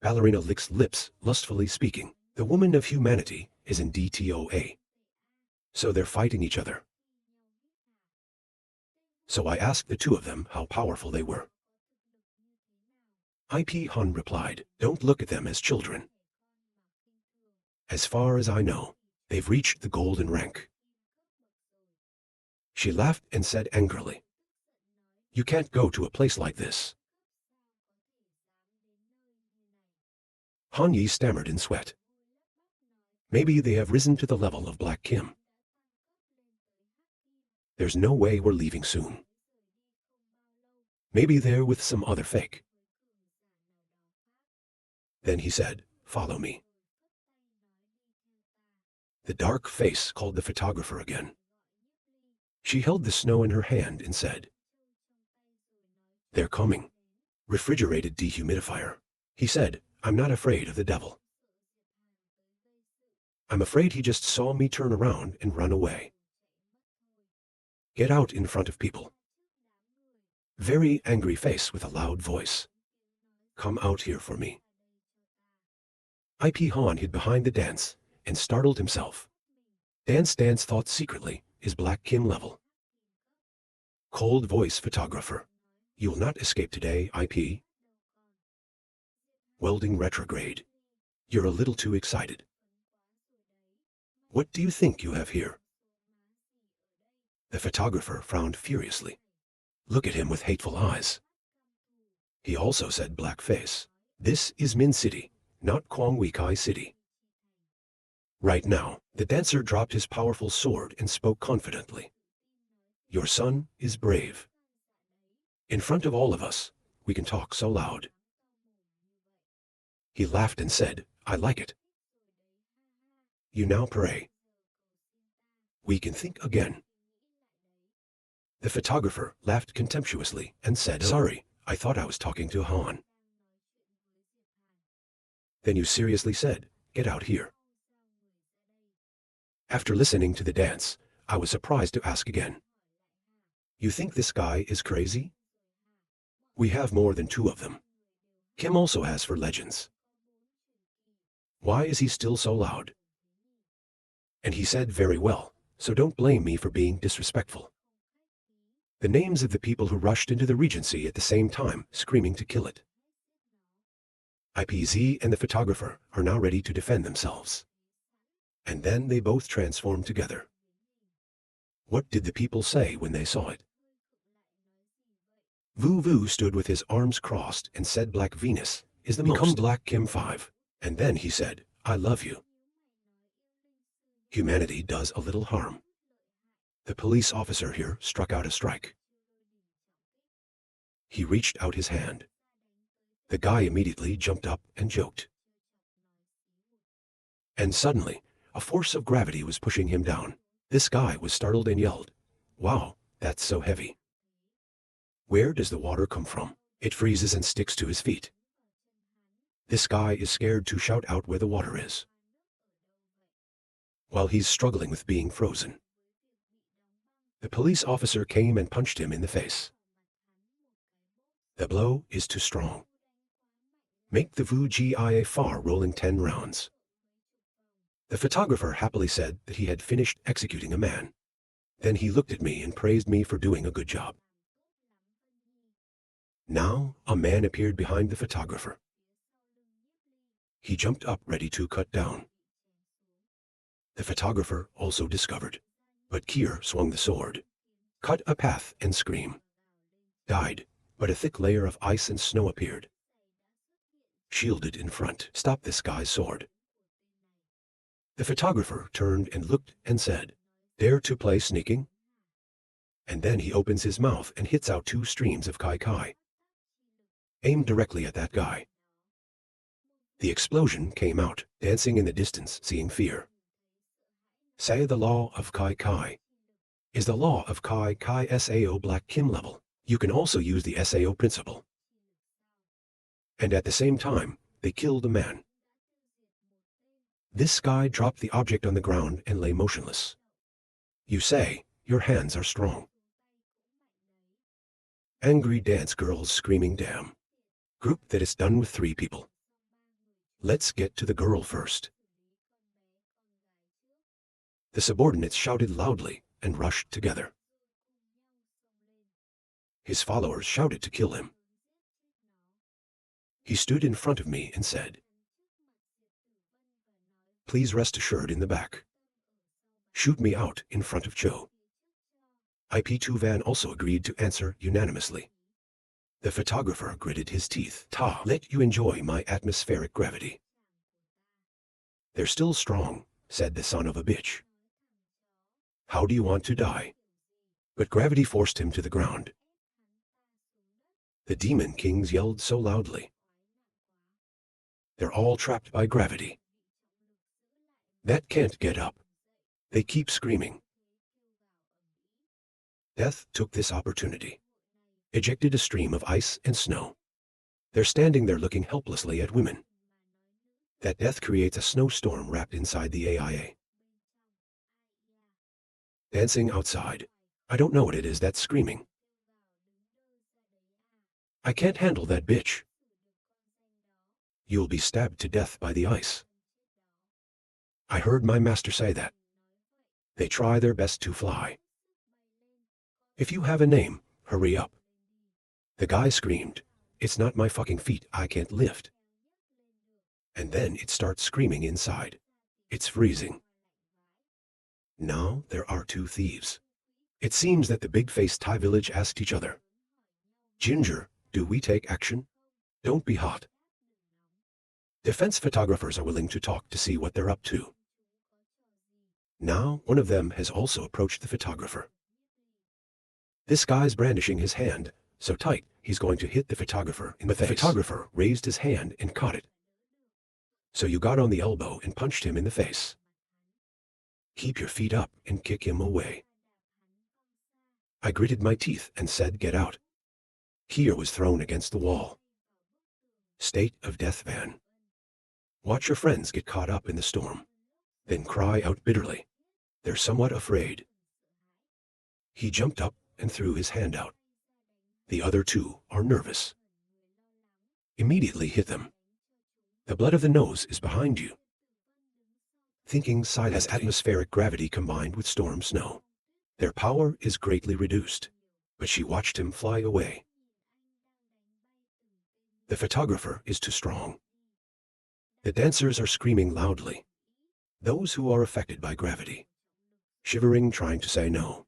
Ballerina licks lips, lustfully speaking. The woman of humanity is in DTOA. So they're fighting each other. So I asked the two of them how powerful they were. IP Han replied, don't look at them as children. As far as I know, they've reached the golden rank. She laughed and said angrily, you can't go to a place like this. Han Yi stammered in sweat. Maybe they have risen to the level of Black Kim. There's no way we're leaving soon. Maybe they're with some other fake. Then he said, follow me. The dark face called the photographer again. She held the snow in her hand and said, they're coming. Refrigerated dehumidifier. He said, I'm not afraid of the devil. I'm afraid he just saw me turn around and run away. Get out in front of people. Very angry face with a loud voice. Come out here for me. IP Han hid behind the dance and startled himself. Dance thought secretly is Black Kim level. Cold voice photographer. You will not escape today, IP. Welding retrograde. You're a little too excited. What do you think you have here? The photographer frowned furiously. Look at him with hateful eyes. He also said black face. This is Min City, not Kwang Wei Kai City. Right now, the dancer dropped his powerful sword and spoke confidently. Your son is brave. In front of all of us, we can talk so loud. He laughed and said, I like it. You now pray. We can think again. The photographer laughed contemptuously and said, sorry, I thought I was talking to Han. Then you seriously said, get out here. After listening to the dance, I was surprised to ask again. You think this guy is crazy? We have more than two of them. Kim also has for legends. Why is he still so loud? And he said very well, so don't blame me for being disrespectful. The names of the people who rushed into the Regency at the same time, screaming to kill it. IPZ and the photographer are now ready to defend themselves. And then they both transformed together. What did the people say when they saw it? Vu Vu stood with his arms crossed and said Black Venus is the Become Black Kim 5. And then he said, I love you. Humanity does a little harm. The police officer here struck out a strike. He reached out his hand. The guy immediately jumped up and joked. And suddenly, a force of gravity was pushing him down. This guy was startled and yelled, wow, that's so heavy. Where does the water come from? It freezes and sticks to his feet. This guy is scared to shout out where the water is, while he's struggling with being frozen. The police officer came and punched him in the face. The blow is too strong. Make the Vu Gia far rolling 10 rounds. The photographer happily said that he had finished executing a man. Then he looked at me and praised me for doing a good job. Now a man appeared behind the photographer. He jumped up ready to cut down. The photographer also discovered, but Kier swung the sword, cut a path and scream. Died, but a thick layer of ice and snow appeared. Shielded in front, stop this guy's sword. The photographer turned and looked and said, dare to play sneaking? And then he opens his mouth and hits out 2 streams of Kai Kai. Aim directly at that guy. The explosion came out, dancing in the distance, seeing fear. Say the law of Kai Kai is the law of Kai Kai SAO Black Kim level. You can also use the SAO principle. And at the same time, they killed a man. This guy dropped the object on the ground and lay motionless. You say, your hands are strong. Angry dance girls screaming damn. Group that is done with 3 people. Let's get to the girl first. The subordinates shouted loudly and rushed together. His followers shouted to kill him. He stood in front of me and said, "Please rest assured in the back. Shoot me out in front of Joe." IP2 Van also agreed to answer unanimously. The photographer gritted his teeth. "Ta, let you enjoy my atmospheric gravity." "They're still strong," said the son of a bitch. "How do you want to die?" But gravity forced him to the ground. The demon kings yelled so loudly. "They're all trapped by gravity. That can't get up. They keep screaming." Death took this opportunity. Ejected a stream of ice and snow. They're standing there looking helplessly at women. That death creates a snowstorm wrapped inside the AIA. Dancing outside. I don't know what it is that's screaming. "I can't handle that bitch." "You'll be stabbed to death by the ice." I heard my master say that. They try their best to fly. "If you have a name, hurry up." The guy screamed, "It's not my fucking feet, I can't lift." And then it starts screaming inside. It's freezing. Now there are two thieves. It seems that the big-faced Thai village asked each other, "Ginger, do we take action? Don't be hot." Defense photographers are willing to talk to see what they're up to. Now one of them has also approached the photographer. This guy's brandishing his hand, so tight he's going to hit the photographer in the face. The photographer raised his hand and caught it. "So you got on the elbow and punched him in the face. Keep your feet up and kick him away." I gritted my teeth and said, "Get out." Kier was thrown against the wall. State of death van. Watch your friends get caught up in the storm. Then cry out bitterly. They're somewhat afraid. He jumped up and threw his hand out. The other two are nervous. Immediately hit them. The blood of the nose is behind you. Thinking silently. As atmospheric gravity combined with storm snow. Their power is greatly reduced, but she watched him fly away. The photographer is too strong. The dancers are screaming loudly. Those who are affected by gravity. Shivering, trying to say no.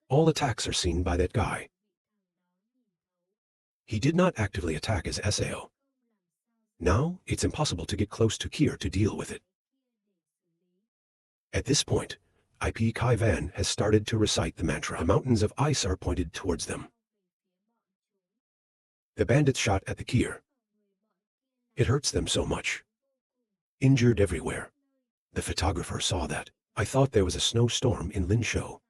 All attacks are seen by that guy. He did not actively attack as SAO. Now, it's impossible to get close to Kier to deal with it. At this point, IP Kai Van has started to recite the mantra. The mountains of ice are pointed towards them. The bandits shot at the Kier. It hurts them so much. Injured everywhere. The photographer saw that. I thought there was a snowstorm in Linshou.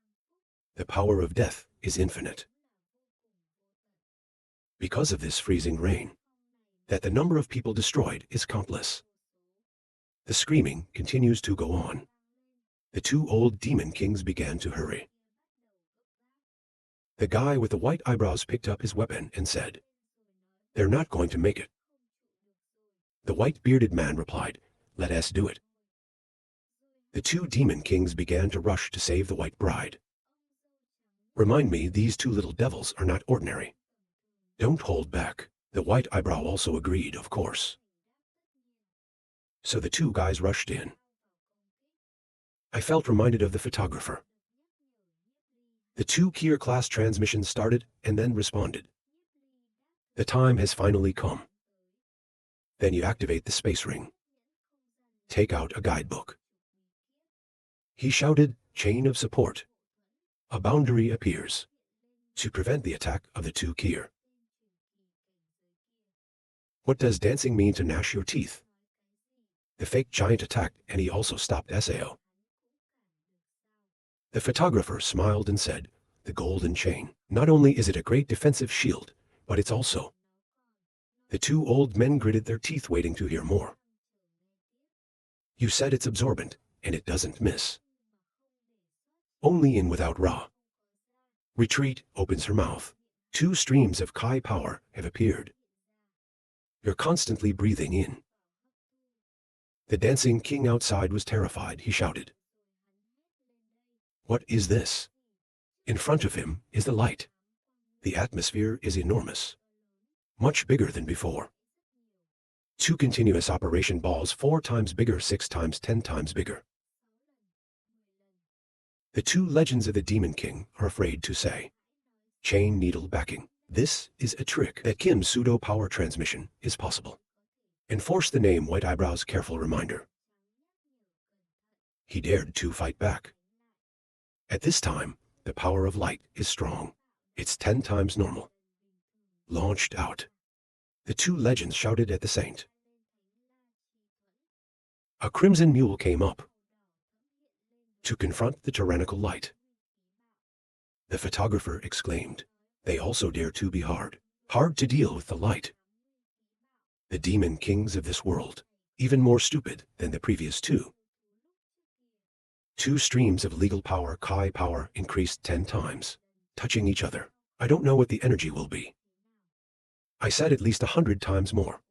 The power of death is infinite. Because of this freezing rain, that the number of people destroyed is countless. The screaming continues to go on. The two old demon kings began to hurry. The guy with the white eyebrows picked up his weapon and said, "They're not going to make it." The white-bearded man replied, "Let us do it." The two demon kings began to rush to save the white bride. "Remind me these two little devils are not ordinary. Don't hold back." The white eyebrow also agreed, of course. So the two guys rushed in. I felt reminded of the photographer. The two Kier-class transmissions started and then responded. The time has finally come. Then you activate the space ring. Take out a guidebook. He shouted, "Chain of support." A boundary appears to prevent the attack of the two Kier. What does dancing mean to gnash your teeth? The fake giant attacked and he also stopped SAO. The photographer smiled and said, "The golden chain. Not only is it a great defensive shield, but it's also." The two old men gritted their teeth waiting to hear more. "You said it's absorbent, and it doesn't miss. Only in without Ra." Retreat opens her mouth. Two streams of Kai power have appeared. You're constantly breathing in. The dancing king outside was terrified. He shouted, "What is this?" In front of him is the light. The atmosphere is enormous, much bigger than before. 2 continuous operation balls, 4 times bigger, 6 times, 10 times bigger. The 2 legends of the Demon King are afraid to say. Chain needle backing. This is a trick that Kim's pseudo-power transmission is possible. Enforce the name White Eyebrows' careful reminder. He dared to fight back. At this time, the power of light is strong. It's 10 times normal. Launched out. The 2 legends shouted at the saint. A crimson mule came up to confront the tyrannical light. The photographer exclaimed, "They also dare to be hard to deal with the light." The demon kings of this world, even more stupid than the previous 2. 2 streams of legal power, Kai power, increased 10 times, touching each other. I don't know what the energy will be. I said at least 100 times more.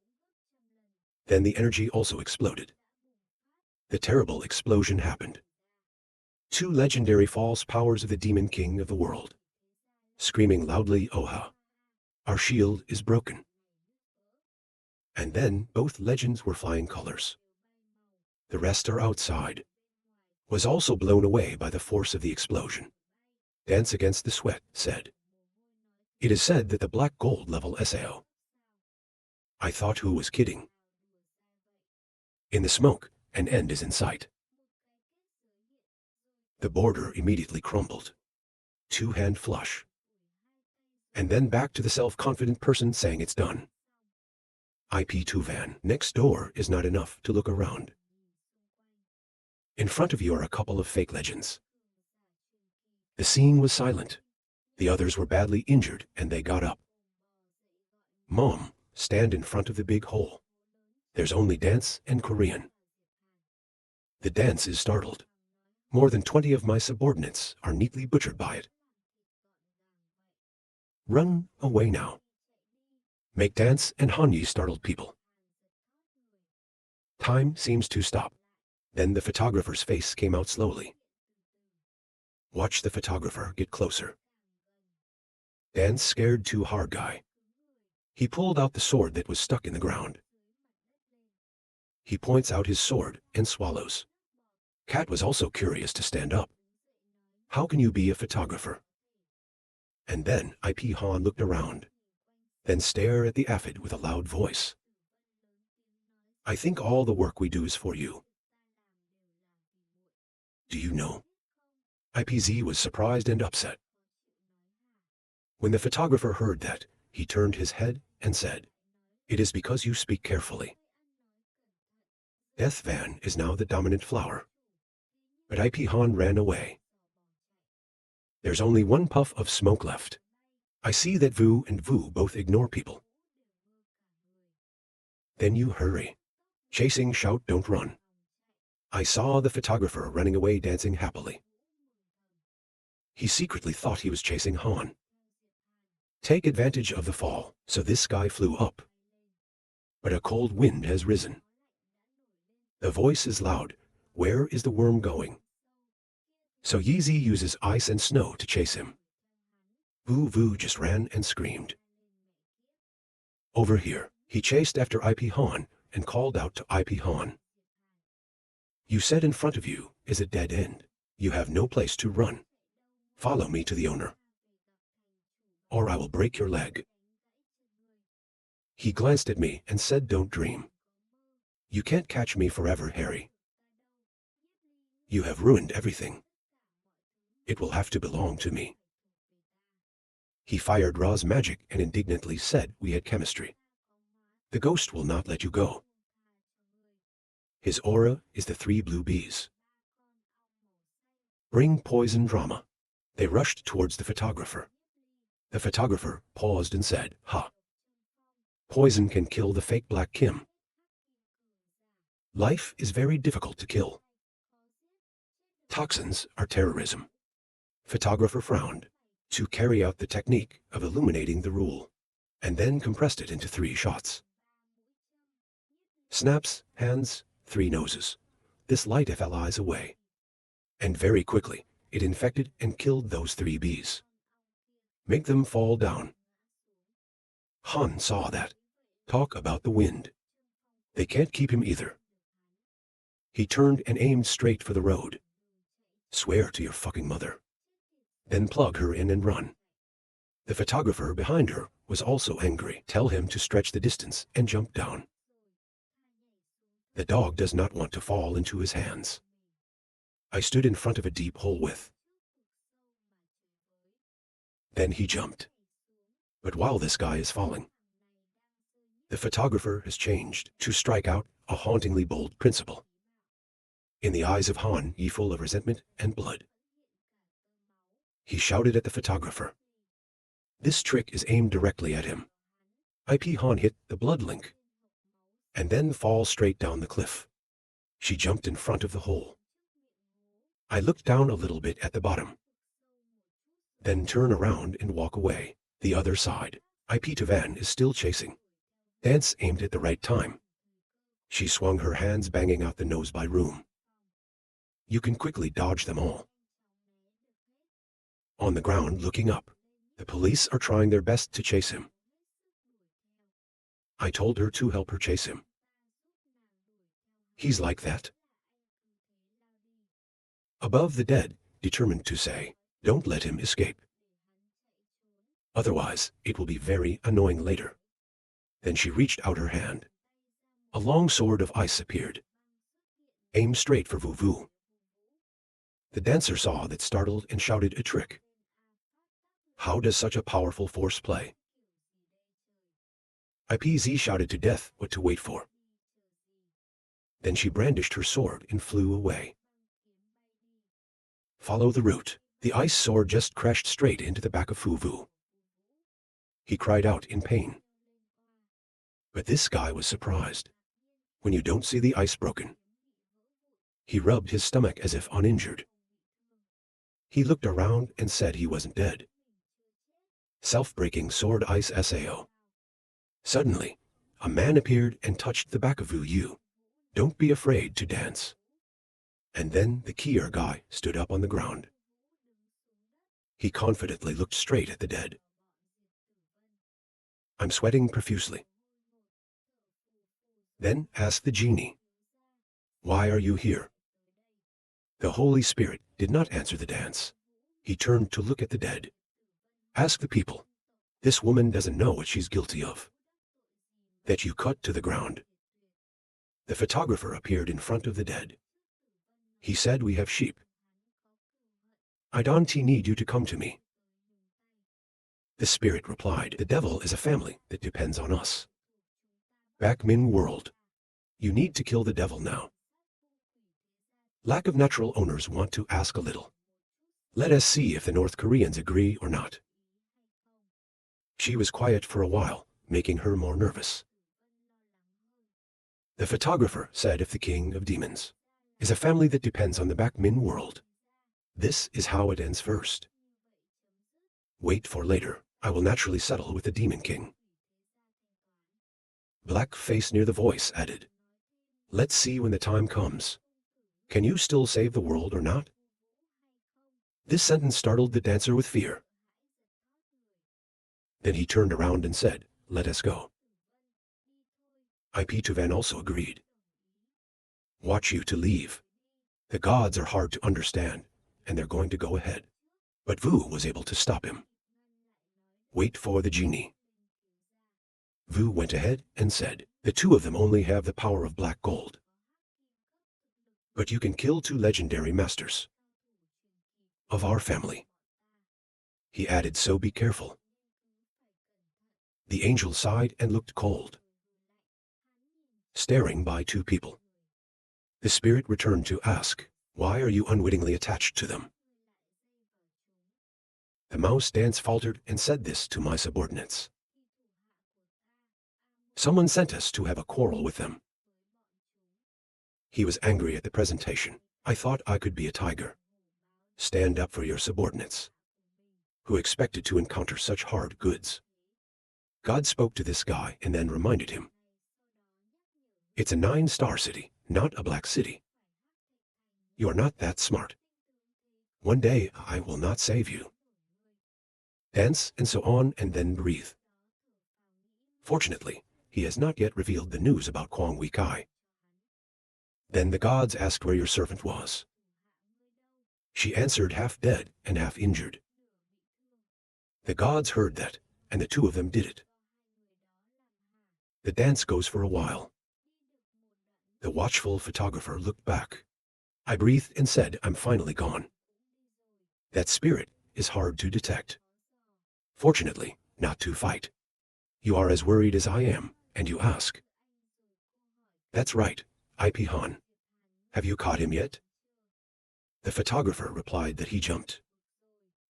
Then the energy also exploded. The terrible explosion happened. 2 legendary false powers of the demon king of the world, screaming loudly, "Oha! Our shield is broken." And then both legends were flying colors. The rest are outside. Was also blown away by the force of the explosion. Dance Against the Sweat said. It is said that the black gold level SAO. I thought who was kidding. In the smoke, an end is in sight. The border immediately crumbled. 2-hand flush. And then back to the self-confident person saying it's done. IP2 van. Next door is not enough to look around. In front of you are a couple of fake legends. The scene was silent. The others were badly injured and they got up. Mom, stand in front of the big hole. There's only dance and Korean. The dance is startled. More than 20 of my subordinates are neatly butchered by it. Run away now. Make dance and Hanyi startled people. Time seems to stop. Then the photographer's face came out slowly. Watch the photographer get closer. Dance scared too hard guy. He pulled out the sword that was stuck in the ground. He points out his sword and swallows. Cat was also curious to stand up. How can you be a photographer? And then IP Han looked around. Then stare at the aphid with a loud voice. I think all the work we do is for you. Do you know? IPZ was surprised and upset. When the photographer heard that, he turned his head and said, It is because you speak carefully. Death Van is now the dominant flower. But IP Han ran away. There's only 1 puff of smoke left. I see that Vu and Vu both ignore people. Then you hurry. Chasing, shout, don't run. I saw the photographer running away dancing happily. He secretly thought he was chasing Han. Take advantage of the fall, so this guy flew up. But a cold wind has risen. The voice is loud. Where is the worm going? So Yeezy uses ice and snow to chase him. Vu Vu just ran and screamed. Over here, he chased after IP Han and called out to IP Han. You said in front of you is a dead end. You have no place to run. Follow me to the owner, or I will break your leg. He glanced at me and said, Don't dream. You can't catch me forever, Harry. You have ruined everything. It will have to belong to me. He fired Ra's magic and indignantly said we had chemistry. The ghost will not let you go. His aura is the 3 blue bees. Bring poison drama. They rushed towards the photographer. The photographer paused and said, Ha. Poison can kill the fake Black Kim. Life is very difficult to kill. Toxins are terrorism. Photographer frowned to carry out the technique of illuminating the rule, and then compressed it into 3 shots. Snaps, hands, 3 noses. This light fell eyes away. And very quickly, it infected and killed those 3 bees. Make them fall down. Han saw that. Talk about the wind. They can't keep him either. He turned and aimed straight for the road. Swear to your fucking mother. Then plug her in and run. The photographer behind her was also angry. Tell him to stretch the distance and jump down. The dog does not want to fall into his hands. I stood in front of a deep hole with. Then he jumped. But while this guy is falling, the photographer has changed to strike out a hauntingly bold principle. In the eyes of Han, ye full of resentment and blood. He shouted at the photographer. This trick is aimed directly at him. Han hit the blood link, and then fall straight down the cliff. She jumped in front of the hole. I looked down a little bit at the bottom, then turn around and walk away. The other side. Van is still chasing. Dance aimed at the right time. She swung her hands, banging out the nose by room. You can quickly dodge them all. On the ground, looking up, the police are trying their best to chase him. I told her to help her chase him. He's like that. Above the dead, determined to say, don't let him escape. Otherwise, it will be very annoying later. Then she reached out her hand. A long sword of ice appeared. Aimed straight for Vu Vu. The dancer saw that, startled, and shouted a trick. How does such a powerful force play? IPZ shouted to Death what to wait for. Then she brandished her sword and flew away. Follow the route. The ice sword just crashed straight into the back of Vu Vu. He cried out in pain. But this guy was surprised. When you don't see the ice broken. He rubbed his stomach as if uninjured. He looked around and said he wasn't dead. Self-breaking sword ice SAO. Suddenly, a man appeared and touched the back of Vu Yu. Don't be afraid to dance. And then the Kier guy stood up on the ground. He confidently looked straight at the dead. I'm sweating profusely. Then asked the genie, why are you here? The Holy Spirit did not answer the dance. He turned to look at the dead. Ask the people. This woman doesn't know what she's guilty of. That you cut to the ground. The photographer appeared in front of the dead. He said, we have sheep. I don't need you to come to me. The spirit replied, the devil is a family that depends on us. Back Min world. You need to kill the devil now. Lack of natural owners want to ask a little. Let us see if the North Koreans agree or not. She was quiet for a while, making her more nervous. The photographer said, if the king of demons is a family that depends on the Back Min world, this is how it ends first. Wait for later. I will naturally settle with the demon king. Black face near the voice added, let's see when the time comes. Can you still save the world or not? This sentence startled the dancer with fear. Then he turned around and said, let us go. Van also agreed. Watch you to leave. The gods are hard to understand, and they're going to go ahead. But Vu was able to stop him. Wait for the genie. Vu went ahead and said, the two of them only have the power of black gold. But you can kill 2 legendary masters of our family. He added, so be careful. The angel sighed and looked cold, staring by 2 people. The spirit returned to ask, why are you unwittingly attached to them? The mouse dance faltered and said this to my subordinates. Someone sent us to have a quarrel with them. He was angry at the presentation. I thought I could be a tiger. Stand up for your subordinates, who expected to encounter such hard goods. God spoke to this guy and then reminded him. It's a 9-star city, not a black city. You are not that smart. One day I will not save you. Dance and so on and then breathe. Fortunately, he has not yet revealed the news about Kwang Wei Kai. Then the gods asked where your servant was. She answered, half dead and half injured. The gods heard that, and the two of them did it. The dance goes for a while. The watchful photographer looked back. I breathed and said, I'm finally gone. That spirit is hard to detect. Fortunately, not to fight. You are as worried as I am, and you ask. That's right, IP Han. Have you caught him yet? The photographer replied that he jumped.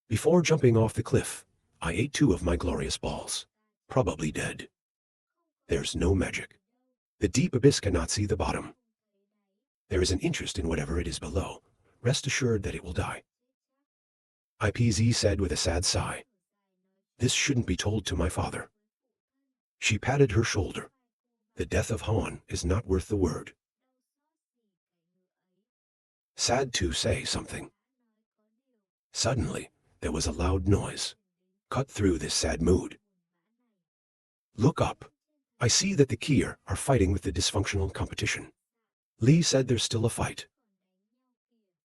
Before jumping off the cliff, I ate 2 of my glorious balls. Probably dead. There's no magic. The deep abyss cannot see the bottom. There is an interest in whatever it is below. Rest assured that it will die. IPZ said with a sad sigh. This shouldn't be told to my father. She patted her shoulder. The death of Han is not worth the word. Sad to say something. Suddenly, there was a loud noise. Cut through this sad mood. Look up. I see that the Kier are fighting with the dysfunctional competition. Li said there's still a fight.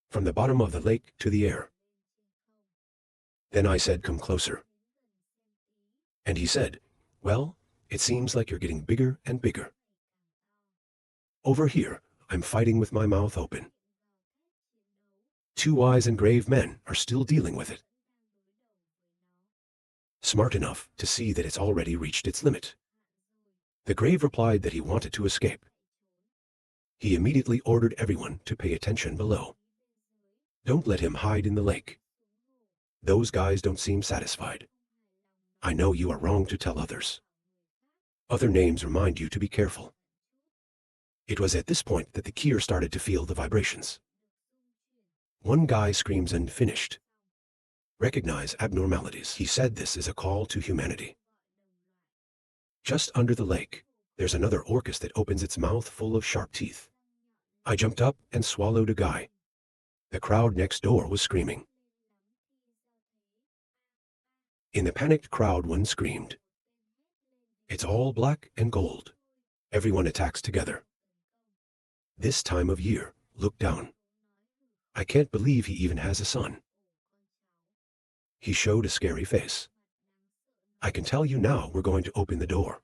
From the bottom of the lake to the air. Then I said, come closer. And he said, well, it seems like you're getting bigger and bigger. Over here, I'm fighting with my mouth open. 2 wise and grave men are still dealing with it. Smart enough to see that it's already reached its limit. The grave replied that he wanted to escape. He immediately ordered everyone to pay attention below. Don't let him hide in the lake. Those guys don't seem satisfied. I know you are wrong to tell others. Other names remind you to be careful. It was at this point that the Kier started to feel the vibrations. One guy screams and finished. Recognize abnormalities. He said this is a call to humanity. Just under the lake, there's another orcus that opens its mouth full of sharp teeth. I jumped up and swallowed a guy. The crowd next door was screaming. In the panicked crowd, one screamed. It's all black and gold. Everyone attacks together. This time of year, look down. I can't believe he even has a son. He showed a scary face. I can tell you now we're going to open the door.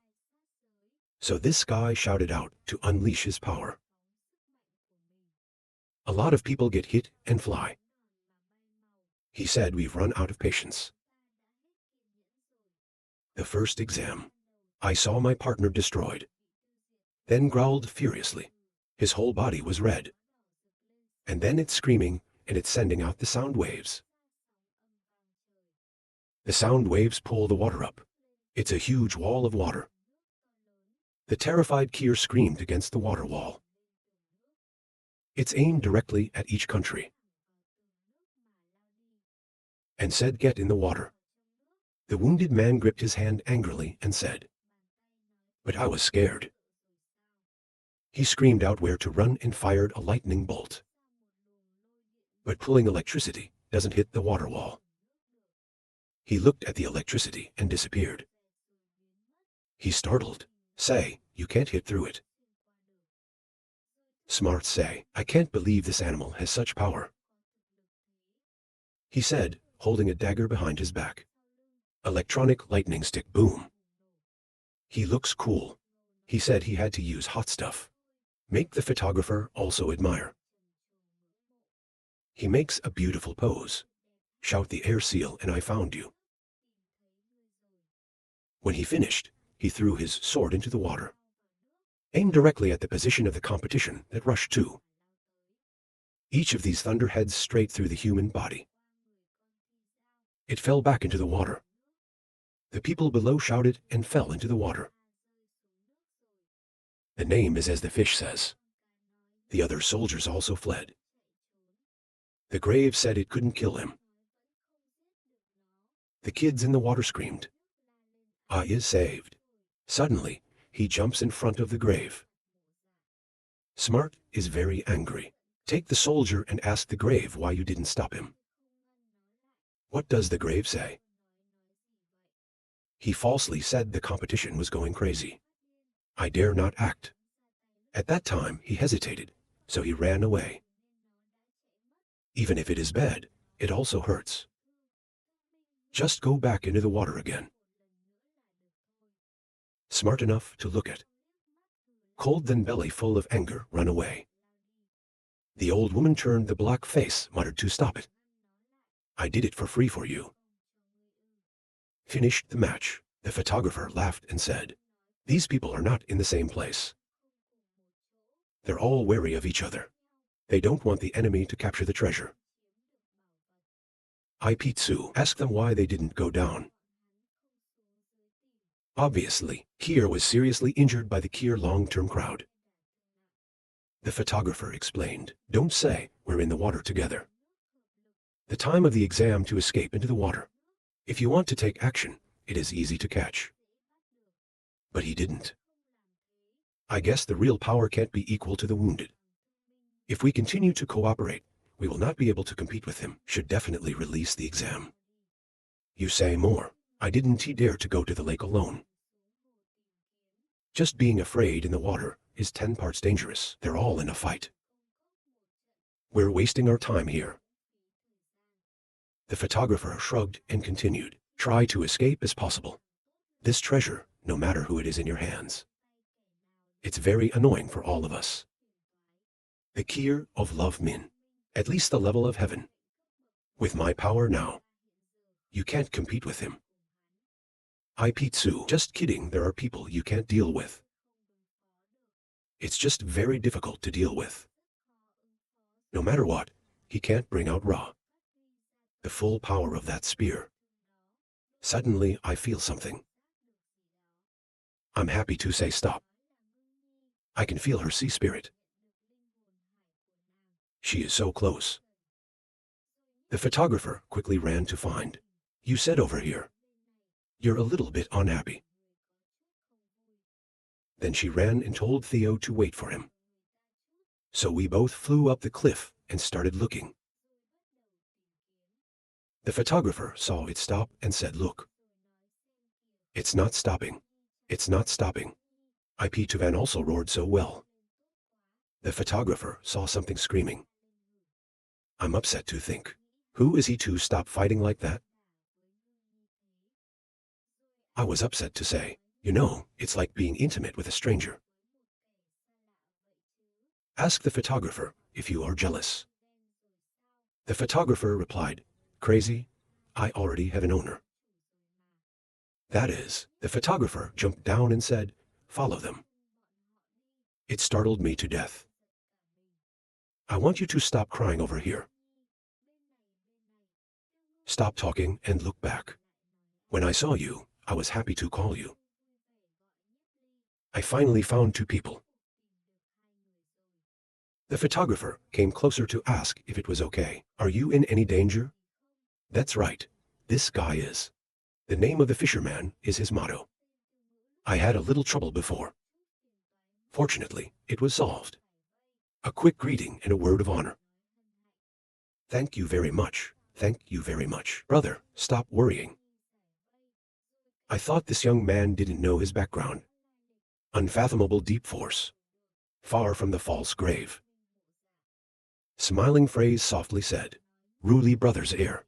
So this guy shouted out to unleash his power. A lot of people get hit and fly. He said we've run out of patience. The first exam. I saw my partner destroyed. Then growled furiously. His whole body was red. And then it's screaming and it's sending out the sound waves. The sound waves pull the water up. It's a huge wall of water. The terrified Kier screamed against the water wall. It's aimed directly at each country. And said, get in the water. The wounded man gripped his hand angrily and said, but I was scared. He screamed out where to run and fired a lightning bolt. But pulling electricity doesn't hit the water wall. He looked at the electricity and disappeared. He startled. Say, you can't hit through it. Smart say, I can't believe this animal has such power. He said, holding a dagger behind his back. Electronic lightning stick boom. He looks cool. He said he had to use hot stuff. Make the photographer also admire. He makes a beautiful pose. Shout the air seal and I found you. When he finished, he threw his sword into the water. Aimed directly at the position of the competition that rushed to. Each of these thunder heads straight through the human body. It fell back into the water. The people below shouted and fell into the water. The name is as the fish says. The other soldiers also fled. The grave said it couldn't kill him. The kids in the water screamed. I is saved. Suddenly, he jumps in front of the grave. Smart is very angry. Take the soldier and ask the grave why you didn't stop him. What does the grave say? He falsely said the competition was going crazy. I dare not act. At that time he hesitated, so he ran away. Even if it is bad, it also hurts. Just go back into the water again. Smart enough to look at. Cold then belly full of anger, run away. The old woman turned the black face, muttered to stop it. I did it for free for you. Finished the match. The photographer laughed and said, these people are not in the same place. They're all wary of each other. They don't want the enemy to capture the treasure. Ipitsu asked them why they didn't go down. Obviously, Kier was seriously injured by the Kier long-term crowd. The photographer explained, don't say we're in the water together. The time of the exam to escape into the water. If you want to take action, it is easy to catch. But he didn't. I guess the real power can't be equal to the wounded. If we continue to cooperate, we will not be able to compete with him. Should definitely release the exam. You say more. I didn't dare to go to the lake alone. Just being afraid in the water is 10 parts dangerous. They're all in a fight. We're wasting our time here. The photographer shrugged and continued. Try to escape as possible. This treasure, no matter who it is in your hands. It's very annoying for all of us. The Kier of Love Min. At least the level of heaven. With my power now. You can't compete with him. Ipitsu, just kidding, there are people you can't deal with. It's just very difficult to deal with. No matter what, he can't bring out Ra. The full power of that spear. Suddenly I feel something. I'm happy to say stop. I can feel her sea spirit. She is so close. The photographer quickly ran to find. You said over here. You're a little bit unhappy. Then she ran and told Theo to wait for him. So we both flew up the cliff and started looking. The photographer saw it stop and said, look. It's not stopping. It's not stopping. Ipituvan also roared so well. The photographer saw something screaming. I'm upset to think. Who is he to stop fighting like that? I was upset to say, you know, it's like being intimate with a stranger. Ask the photographer if you are jealous. The photographer replied, crazy, I already have an owner. That is, the photographer jumped down and said, follow them. It startled me to death. I want you to stop crying over here. Stop talking and look back. When I saw you, I was happy to call you. I finally found 2 people. The photographer came closer to ask if it was okay. Are you in any danger? That's right, this guy is. The name of the fisherman is his motto. I had a little trouble before. Fortunately, it was solved. A quick greeting and a word of honor. Thank you very much. Thank you very much. Brother, stop worrying. I thought this young man didn't know his background. Unfathomable deep force. Far from the false grave. Smiling phrase softly said, Ruli brother's heir.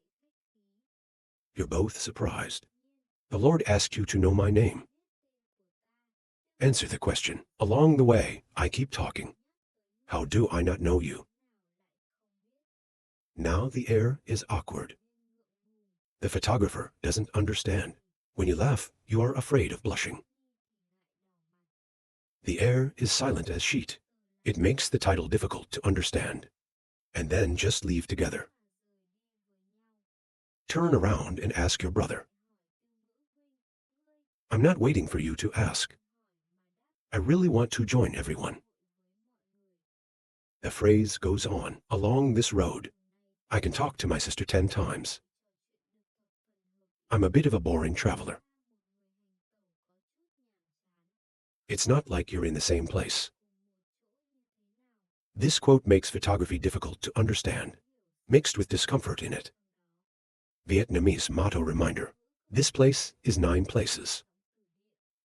You're both surprised. The Lord asked you to know my name. Answer the question. Along the way, I keep talking. How do I not know you? Now the air is awkward. The photographer doesn't understand. When you laugh, you are afraid of blushing. The air is silent as sheet. It makes the title difficult to understand. And then just leave together. Turn around and ask your brother. I'm not waiting for you to ask. I really want to join everyone. The phrase goes on. Along this road, I can talk to my sister 10 times. I'm a bit of a boring traveler. It's not like you're in the same place. This quote makes photography difficult to understand, mixed with discomfort in it. Vietnamese motto reminder. This place is 9 places.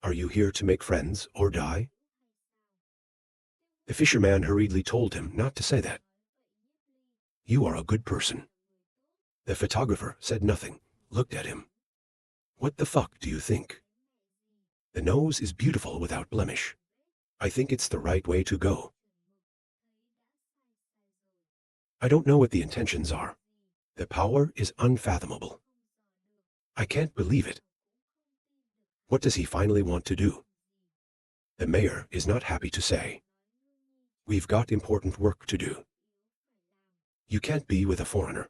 Are you here to make friends or die? The fisherman hurriedly told him not to say that. You are a good person. The photographer said nothing, looked at him. What the fuck do you think? The nose is beautiful without blemish. I think it's the right way to go. I don't know what the intentions are. The power is unfathomable. I can't believe it. What does he finally want to do? The mayor is not happy to say. We've got important work to do. You can't be with a foreigner.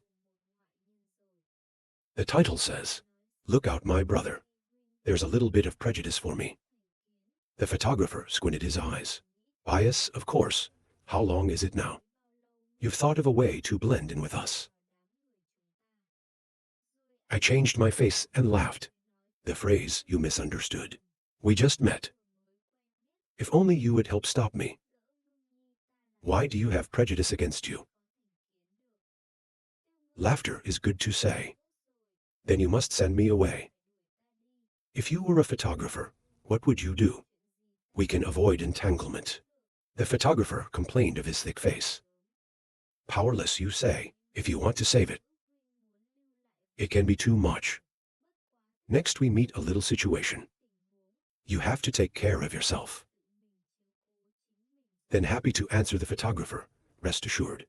The title says, Look out, my brother. There's a little bit of prejudice for me. The photographer squinted his eyes. Bias, of course. How long is it now? You've thought of a way to blend in with us. I changed my face and laughed. The phrase you misunderstood. We just met. If only you would help stop me. Why do you have prejudice against you? Laughter is good to say. Then you must send me away. If you were a photographer, what would you do? We can avoid entanglement. The photographer complained of his thick face. Powerless, you say, if you want to save it. It can be too much. Next we meet a little situation. You have to take care of yourself. Then happy to answer the photographer, rest assured.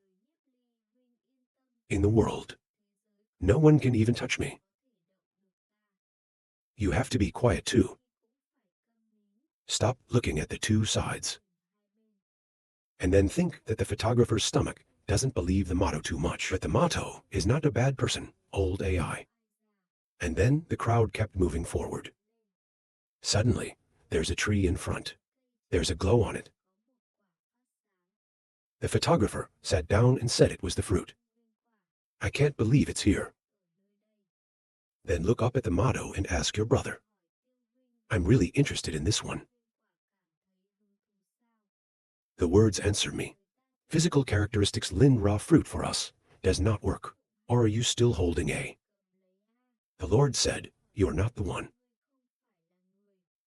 In the world, no one can even touch me. You have to be quiet too. Stop looking at the two sides. And then think that the photographer's stomach doesn't believe the motto too much. But the motto is not a bad person, old AI. And then the crowd kept moving forward. Suddenly, there's a tree in front. There's a glow on it. The photographer sat down and said it was the fruit. I can't believe it's here. Then look up at the motto and ask your brother. I'm really interested in this one. The words answer me. Physical characteristics Lin raw fruit for us does not work. Or are you still holding a? The Lord said, you are not the one.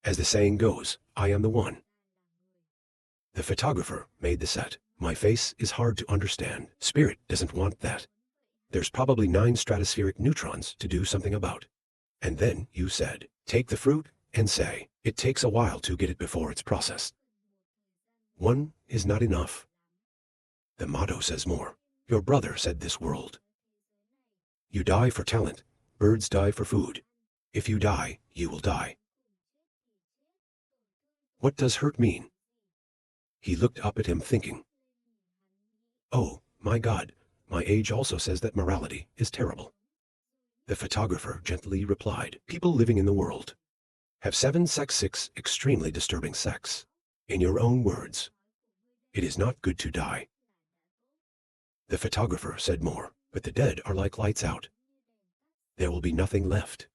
As the saying goes, I am the one. The photographer made the set. My face is hard to understand. Spirit doesn't want that. There's probably 9 stratospheric neutrons to do something about. And then you said, take the fruit and say, it takes a while to get it before it's processed. 1 is not enough. The motto says more. Your brother said this world. You die for talent. Birds die for food. If you die, you will die. What does hurt mean? He looked up at him thinking. Oh, my God, my age also says that morality is terrible. The photographer gently replied, people living in the world have 7 sex 6 extremely disturbing sex. In your own words, it is not good to die. The photographer said more, but the dead are like lights out. There will be nothing left.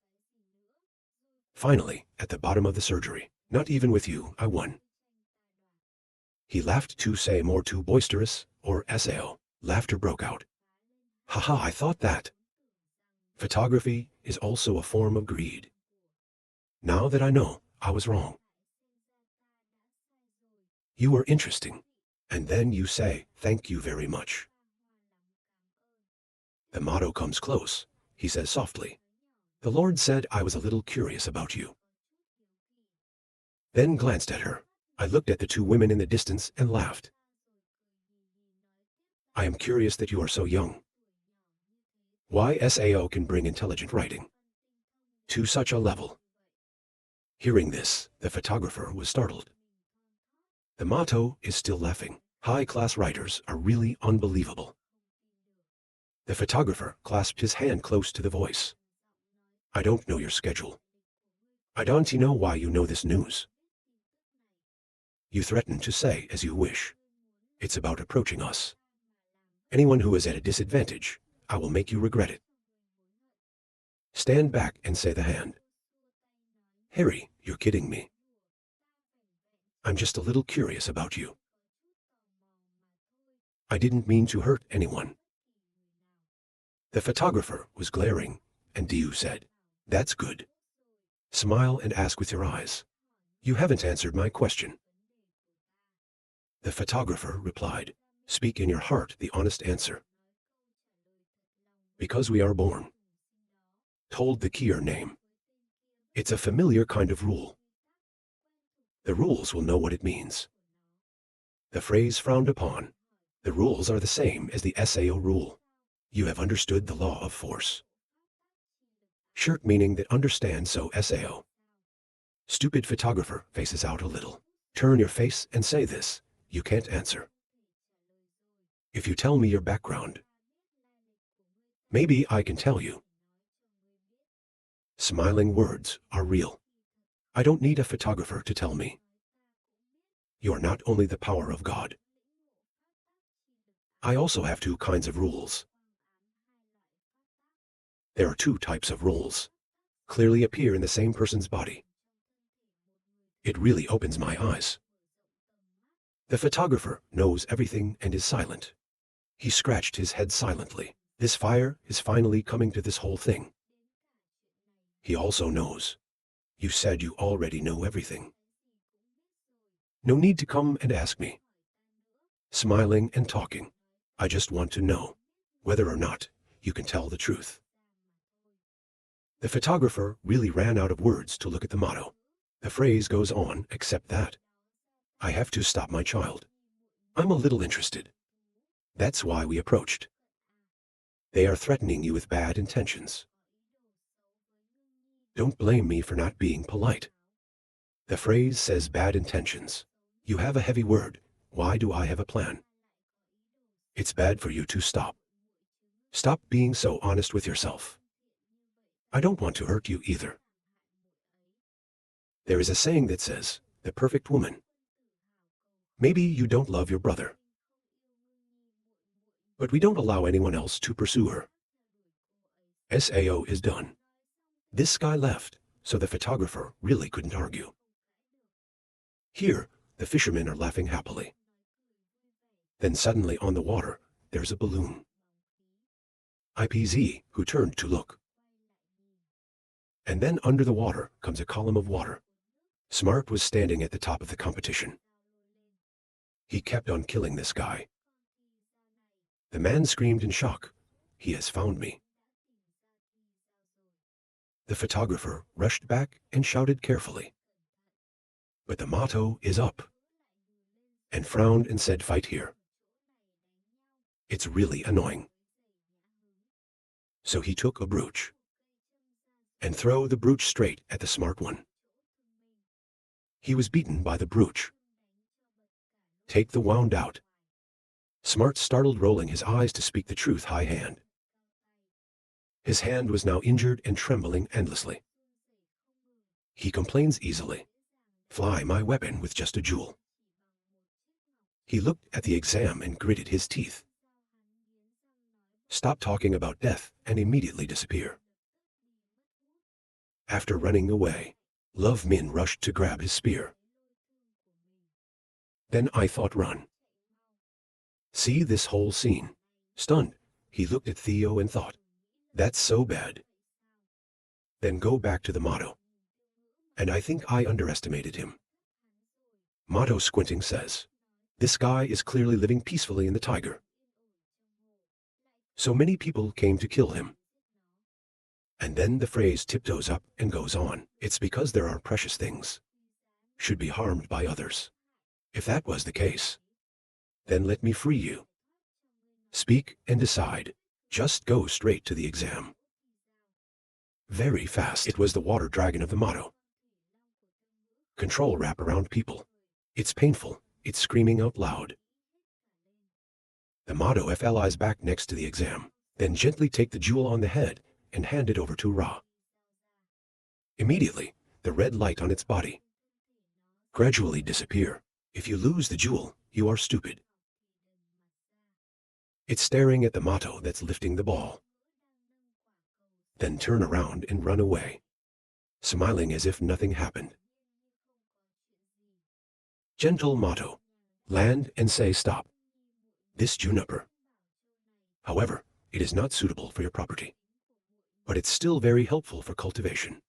Finally, at the bottom of the surgery, not even with you, I won. He laughed to say more too boisterous, or SAO. Laughter broke out. Haha, I thought that. Photography is also a form of greed. Now that I know, I was wrong. You were interesting. And then you say, thank you very much. The motto comes close. He says softly. The Lord said I was a little curious about you. Then glanced at her. I looked at the 2 women in the distance and laughed. I am curious that you are so young. Why SAO can bring intelligent writing to such a level. Hearing this, the photographer was startled. The motto is still laughing. High-class writers are really unbelievable. The photographer clasped his hand close to the voice. I don't know your schedule. I don't know why you know this news. You threaten to say as you wish. It's about approaching us. Anyone who is at a disadvantage, I will make you regret it. Stand back and say the hand. Harry, you're kidding me. I'm just a little curious about you. I didn't mean to hurt anyone. The photographer was glaring, and Diu said, "That's good. Smile and ask with your eyes. You haven't answered my question." The photographer replied, "Speak in your heart the honest answer." Because we are born. Told the Kier name. It's a familiar kind of rule. The rules will know what it means. The phrase frowned upon. The rules are the same as the SAO rule. You have understood the law of force. Shirt meaning that understand, so SAO. Stupid photographer faces out a little. Turn your face and say this. You can't answer. If you tell me your background, maybe I can tell you. Smiling words are real. I don't need a photographer to tell me. You are not only the power of God. I also have two kinds of rules. There are two types of rules. Clearly appear in the same person's body. It really opens my eyes. The photographer knows everything and is silent. He scratched his head silently. This fire is finally coming to this whole thing. He also knows. You said you already know everything. No need to come and ask me. Smiling and talking. I just want to know whether or not you can tell the truth. The photographer really ran out of words to look at the motto. The phrase goes on, except that. I have to stop my child. I'm a little interested. That's why we approached. They are threatening you with bad intentions. Don't blame me for not being polite. The phrase says bad intentions. You have a heavy word. Why do I have a plan? It's bad for you to stop. Stop being so honest with yourself. I don't want to hurt you either. There is a saying that says, the perfect woman. Maybe you don't love your brother. But we don't allow anyone else to pursue her. SAO is done. This guy left, so the photographer really couldn't argue. Here, the fishermen are laughing happily. Then suddenly on the water, there's a balloon. IPZ, who turned to look. And then under the water comes a column of water. Smart was standing at the top of the competition. He kept on killing this guy. The man screamed in shock. He has found me. The photographer rushed back and shouted carefully. But the motto is up. And frowned and said, fight here. It's really annoying. So he took a brooch. And threw the brooch straight at the smart one. He was beaten by the brooch. Take the wound out. Smart startled, rolling his eyes to speak the truth. High hand. His hand was now injured and trembling endlessly. He complains easily. Fly my weapon with just a jewel. He looked at the exam and gritted his teeth. Stop talking about death and immediately disappear. After running away, Love Min rushed to grab his spear. Then I thought, run. See this whole scene. Stunned, he looked at Theo and thought, that's so bad. Then go back to the motto. And I think I underestimated him. Motto squinting says, this guy is clearly living peacefully in the tiger. So many people came to kill him. And then the phrase tiptoes up and goes on. It's because there are precious things. Should be harmed by others. If that was the case, then let me free you. Speak and decide. Just go straight to the exam. Very fast. It was the water dragon of the motto. Control wrap around people. It's painful. It's screaming out loud. The motto FLIs back next to the exam. Then gently take the jewel on the head and hand it over to Ra. Immediately, the red light on its body gradually disappear. If you lose the jewel, you are stupid. It's staring at the motto that's lifting the ball. Then turn around and run away, smiling as if nothing happened. Gentle motto. Land and say stop. this juniper. However, it is not suitable for your property, but it's still very helpful for cultivation.